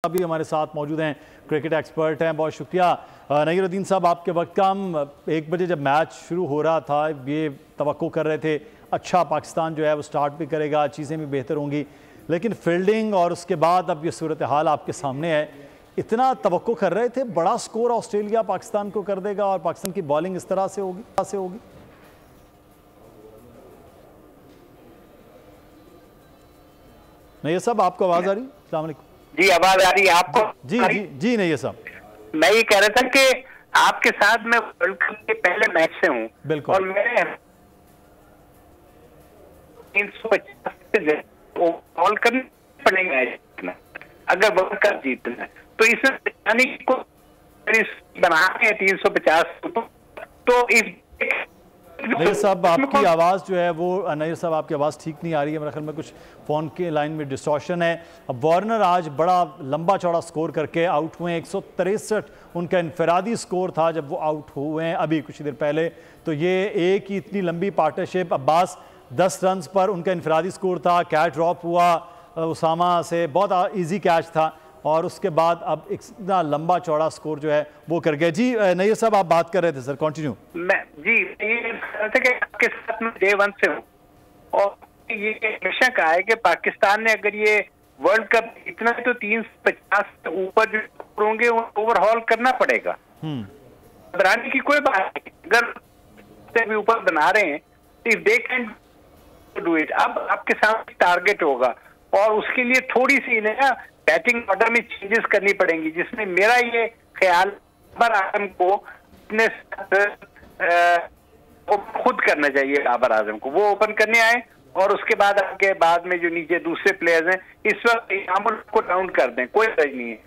अभी हमारे साथ मौजूद हैं, क्रिकेट एक्सपर्ट हैं। बहुत शुक्रिया नईरुद्दीन साहब, आपके वक्त का। हम 1 बजे जब मैच शुरू हो रहा था ये तवक्को कर रहे थे अच्छा पाकिस्तान जो है वो स्टार्ट भी करेगा, चीज़ें भी बेहतर होंगी, लेकिन फील्डिंग और उसके बाद अब ये सूरत हाल आपके सामने है। इतना तवक्को कर रहे थे बड़ा स्कोर ऑस्ट्रेलिया पाकिस्तान को कर देगा और पाकिस्तान की बॉलिंग इस तरह से होगी। नहीं साहब, आपको आवाज़ आ रही? अस्सलाम वालेकुम। जी आवाज आ रही है आपको? जी जी जी नहीं साहब, मैं ये कह रहा था कि आपके साथ मैं वर्ल्ड कप के पहले मैच से हूँ। बिल्कुल। और मैं 350 ऑल करना पड़ेगा अगर वर्ल्ड कप जीतना है, तो इसमें को बना है 350 तो इस नईर साहब आपकी आवाज़ जो है वो नईर साहब आपकी आवाज़ ठीक नहीं आ रही है। मेरे ख्याल में कुछ फ़ोन के लाइन में डिस्टॉर्शन है। अब वार्नर आज बड़ा लंबा चौड़ा स्कोर करके आउट हुए हैं। 163 उनका इनफरादी स्कोर था जब वो आउट हुए हैं अभी कुछ देर पहले। तो ये एक ही इतनी लंबी पार्टनरशिप। अब्बास 10 रन पर उनका इनफरादी स्कोर था, कैच ड्रॉप हुआ उसामा से, बहुत ईजी कैच था और उसके बाद अब इतना लंबा चौड़ा स्कोर जो है वो कर गया। जी नईर साहब आप बात कर रहे थे सर, कंटिन्यू। मैं जी ये कि आपके साथ में डे 1 से हूँ और ये हमेशा कहा है कि पाकिस्तान ने अगर ये वर्ल्ड कप इतना तो 350 से ऊपर जो होंगे ओवरहॉल करना पड़ेगा। घबराने की कोई बात नहीं, अगर से भी ऊपर बना रहे हैं if they can do it. अब आपके सामने टारगेट होगा और उसके लिए थोड़ी सी ना बैटिंग ऑर्डर में चेंजेस करनी पड़ेंगी, जिसमें मेरा ये ख्याल बाबर आजम को अपने खुद करना चाहिए। बाबर आजम को वो ओपन करने आए और उसके बाद आगे बाद में जो नीचे दूसरे प्लेयर्स हैं इस वक्त इमामुल को डाउन कर दें, कोई हर्ज नहीं है।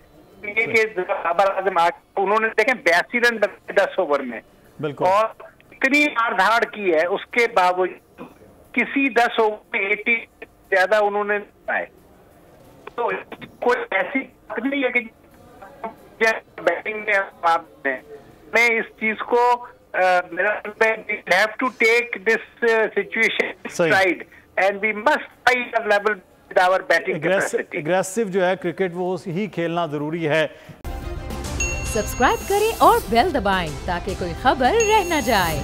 ये कि बाबर आजम उन्होंने देखें 82 रन 10 ओवर में और इतनी मारधाड़ की है, उसके बावजूद किसी 10 ओवर में 80 ज्यादा उन्होंने पाए। तो कोई ऐसी बात नहीं है कि बैटिंग में मैं इस चीज को मेरा have to take this situation stride and we must fight a level with our batting capacity. Aggressive जो है क्रिकेट वो ही खेलना जरूरी है। सब्सक्राइब करें और बेल दबाएं ताकि कोई खबर रह न जाए।